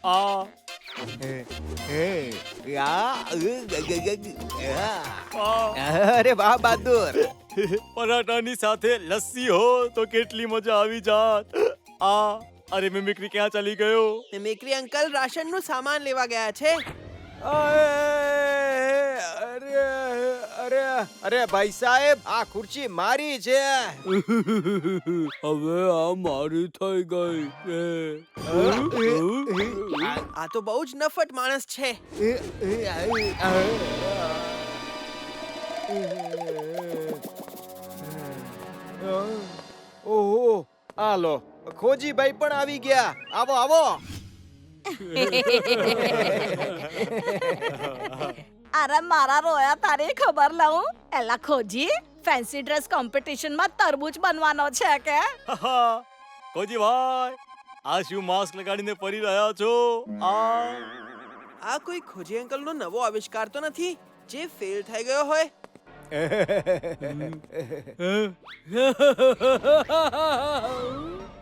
આ અરે વાહ બહાદુર. પરાઠાની સાથે લસ્સી હો તો કેટલી મજા આવી જાત. અરે મિમિક્રી ક્યાં ચાલી ગયો? મિમિક્રી અંકલ રાશનનું સામાન લેવા ગયા છે. અરે ભાઈ સાહેબ, આ ખુરશી મારી છે. હવે આ મારી થઈ ગઈ છે. આ તો બહુ જ નફટ માણસ છે. ઓહો, આ લો ખોજીભાઈ પણ આવી ગયા. આવો આવો. અરે મારા રોયા તારી ખબર લઉં. એલા ખોજી, ફેન્સી ડ્રેસ કોમ્પિટિશનમાં તરબૂચ બનવાનો છે કે? કોજી ભાઈ, આ શું માસ્ક લગાડીને ફરી રહ્યા છો? આ કોઈ ખોજી અંકલનો નવો આવિષ્કાર તો નથી જે ફેલ થઈ ગયો હોય?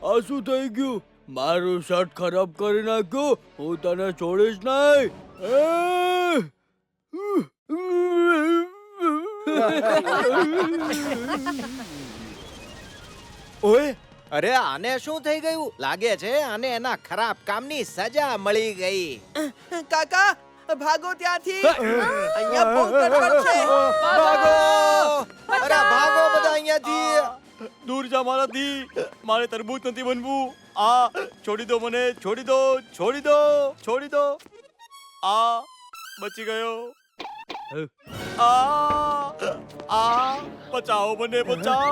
આ શું થઈ ગયું? મારું શર્ટ ખરાબ કરી નાખ્યું. હું તને છોડીશ નહીં. ઓય, અરે આને શું થઈ ગયું? લાગે છે આને એના ખરાબ કામની સજા મળી ગઈ. કાકા ભાગો ત્યાંથી. અહીંયા બહુ ગડબડ છે. ભાગો! અરે ભાગો બધા અહીંયાથી. દૂર જા મારાથી. મારે તરબૂચ નથી બનવું. છોડી દો મને. છોડી દો, છોડી દો, છોડી દો. બચી ગયો. બચાવો મને, બચાવો.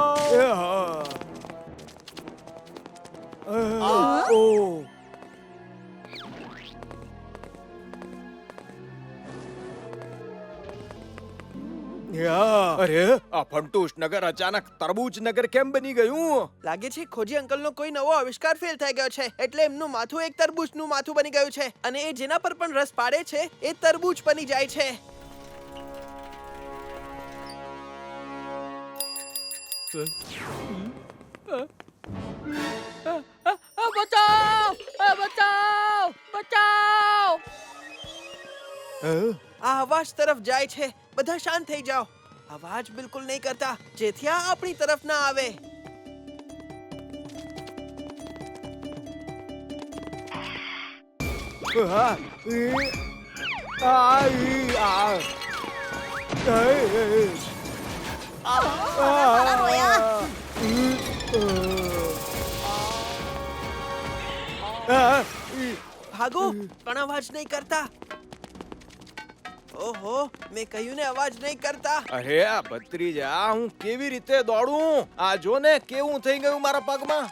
અરે આ ફંટુશ નગર અચાનક તરબૂચ નગર કેમ બની ગયું? લાગે છે ખોજી અંકલનો કોઈ નવો આવિષ્કાર ફેલ થઈ ગયો છે, એટલે એમનું માથું એક તરબૂચનું માથું બની ગયું છે, અને એ જેના પર પણ રસ પાડે છે એ તરબૂચ બની જાય છે. બચાવ! બચાવ! બચાવ! આ અવાજ તરફ જાય છે. બધા શાંત થઈ જાઓ. અવાજ બિલકુલ નહીં કરતા, જેથી આ આપણી તરફ ના આવે. મારા રોયા. ભાગો, પણ અવાજ નહીં કરતા. ઓહો, મેં કહ્યું ને અવાજ નહીં કરતા. અરે આ ભત્રીજા, હું કેવી રીતે દોડું? આ જો ને કેવું થઈ ગયું મારા પગમાં.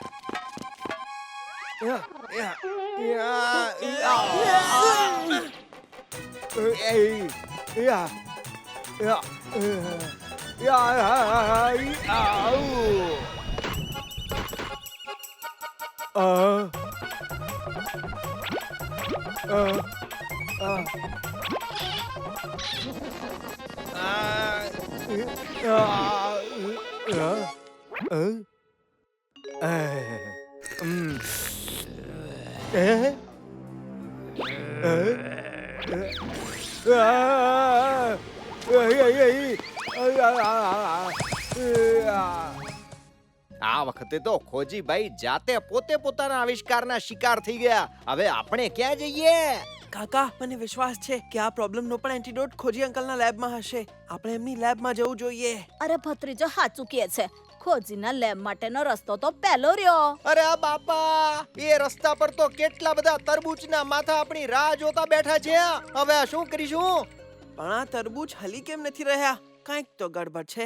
આ વખતે તો ખોજીભાઈ જાતે પોતે પોતાના આવિષ્કારના શિકાર થઈ ગયા. હવે આપણે ક્યાં જઈએ? કાકા, મને વિશ્વાસ છે કે આ પ્રોબ્લેમનો પણ એન્ટીડોટ ખોજી અંકલના લેબમાં હશે. આપણે એમની લેબમાં જવું જોઈએ. અરે ભત્રીજો સાચું કહે છે. ખોજીના લેબ માટેનો રસ્તો તો પહેલો રહ્યો. અરે આ બાપા, એ રસ્તા પર તો કેટલા બધા તરબૂચના માથા આપણી રાહ જોતા બેઠા છે. હવે આ શું કરીશું? પણ આ તરબૂચ હલી કેમ નથી રહ્યા? કંઈક તો ગડબડ છે.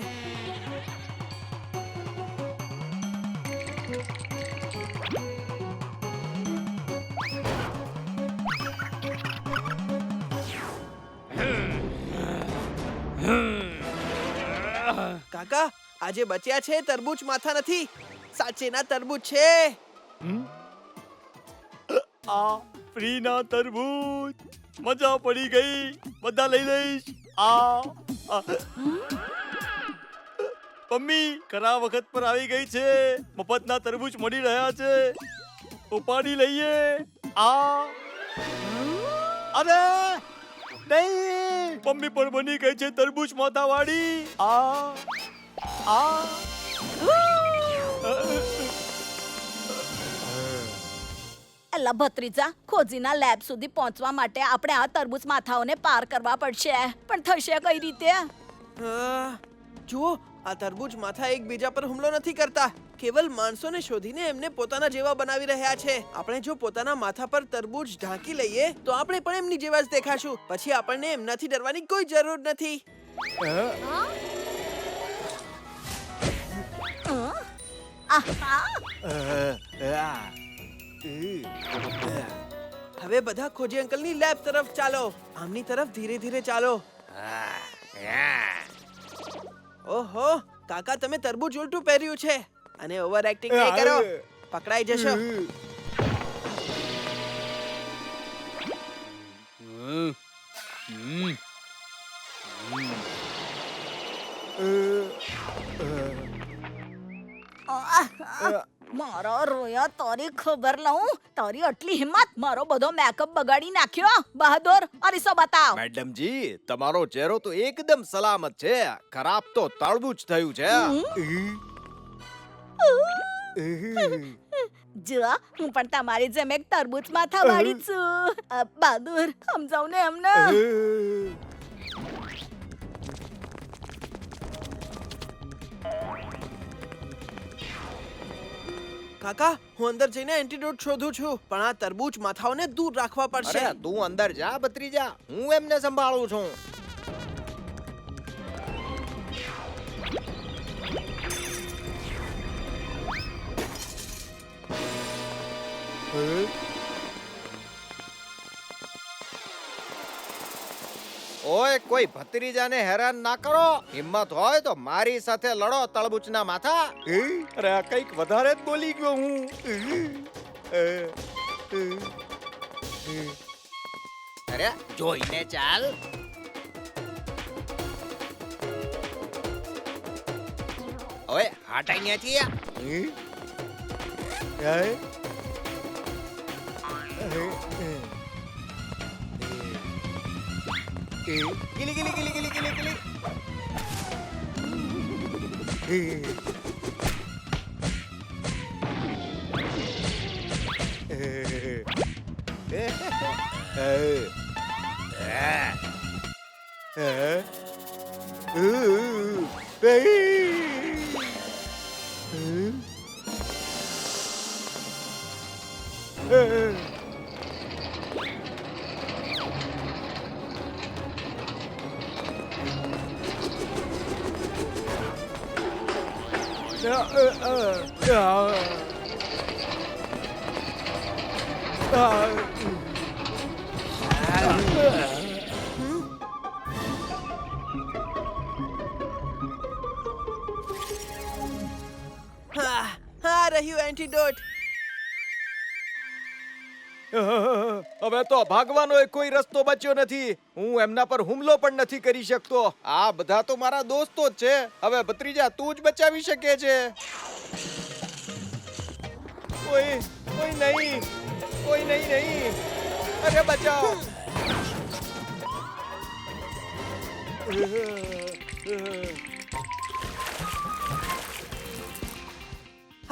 કાકા, આજે બચ્યા છે તરબૂચ માથા નથી, સાચેના તરબૂચ છે. આ ફ્રીના તરબૂચ. મજા પડી ગઈ. બધા લઈ લઈશ. મમ્મી ખરા વખત પર આવી ગઈ છે. મફતના તરબૂચ મળી રહ્યા છે. ઉપાડી લઈએ. અરે નહીં. મમ્મી પણ બની ગઈ છે તરબૂચ માથાવાળી. એલા ભત્રીજા, ખોજીના લેબ સુધી પહોંચવા માટે આપણે આ તરબૂચ માથાઓને પાર કરવા પડશે. પણ થશે કઈ રીતે? જુઓ, આ તરબૂચ માથા એકબીજા પર હુમલો નથી કરતા, કેવલ માણસોને શોધીને એમને પોતાના જેવા બનાવી રહ્યા છે. આપણે જો પોતાના માથા પર તરબૂચ ઢાંકી લઈએ તો આપણે પણ એમની જેવા જ દેખાશું. પછી આપણને એમનાથી ડરવાની કોઈ જરૂર નથી. હવે બધા ખોજી અંકલની લેબ તરફ ચાલો. આમની તરફ ધીરે ધીરે ચાલો. ઓહો, કાકા તમે તરબૂચ ઉલટું પહેર્યું છે અને ઓવર એક્ટિંગ નહીં કરો, પકડાઈ જશો. મારો રોયા, તારી ખબર લઉં? તારી આટલી હિંમત! મારો બધો મેકઅપ બગાડી નાખ્યો. બહાદુર, અરીસો બતાવ. મેડમજી, તમારો ચહેરો તો એકદમ સલામત છે. ખરાબ તો તરબૂચ થયું છે. જો, હું પણ તમારી જેમ એક તરબૂચ માથાવાળી છું. બહાદુર, સમજાવ ને એમને. કાકા, હું અંદર જઈને એન્ટીડોટ શોધું છું, પણ આ તરબૂચ માથાઓને દૂર રાખવા પડશે. અરે તું અંદર જા ભત્રીજા, હું એમને સંભાળું છું. ઓય, કોઈ ભત્રીજાને હેરાન ના કરો. હિંમત હોય તો મારી સાથે લડો, તળબૂચના માથા. અરે આ કઈક વધારે જ બોલી ગયો હું. અરે જોઈને ચાલ. ઓય હાટ અહીંયાથી. ગીલી ગીલી ગીલી ગીલી ગીલી ગીલી. હા, રહ્યું એન્ટીડોટ. હવે તો ભાગવાનો કોઈ રસ્તો બચ્યો નથી. હું એમના પર હુમલો પણ નથી કરી શકતો. આ બધા તો મારા દોસ્તો જ છે. હવે ભત્રીજા તું જ બચાવી શકે છે. કોઈ નહીં, કોઈ નહીં. અરે બચાવ.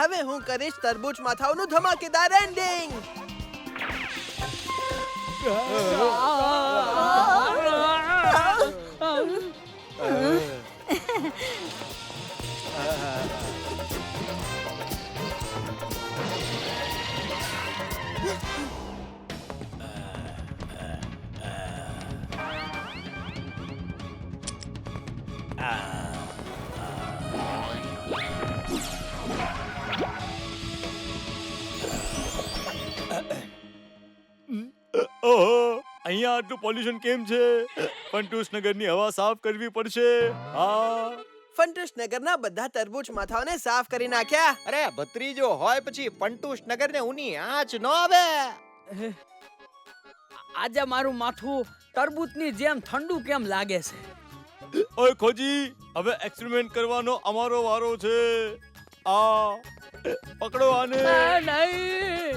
હવે હું કરીશ તરબૂચ માથાઓનું ધમાકેદાર એન્ડિંગ. અહીંયા આટલું પોલ્યુશન કેમ છે? ફંટૂસ નગરની હવા સાફ કરવી પડશે. ફંટૂસ નગરના બધા તરબૂચ માથાઓને સાફ કરી નાખ્યા. અરે ભત્રીજો હોય પછી ફંટૂસ નગરને ઉની આંચ ન આવે. આજે મારું માથું તરબૂચની જેમ ઠંડુ કેમ લાગે છે? ઓય ખોજી, હવે એક્સપેરિમેન્ટ કરવાનો અમારો વારો છે. પકડો આને. નહીં.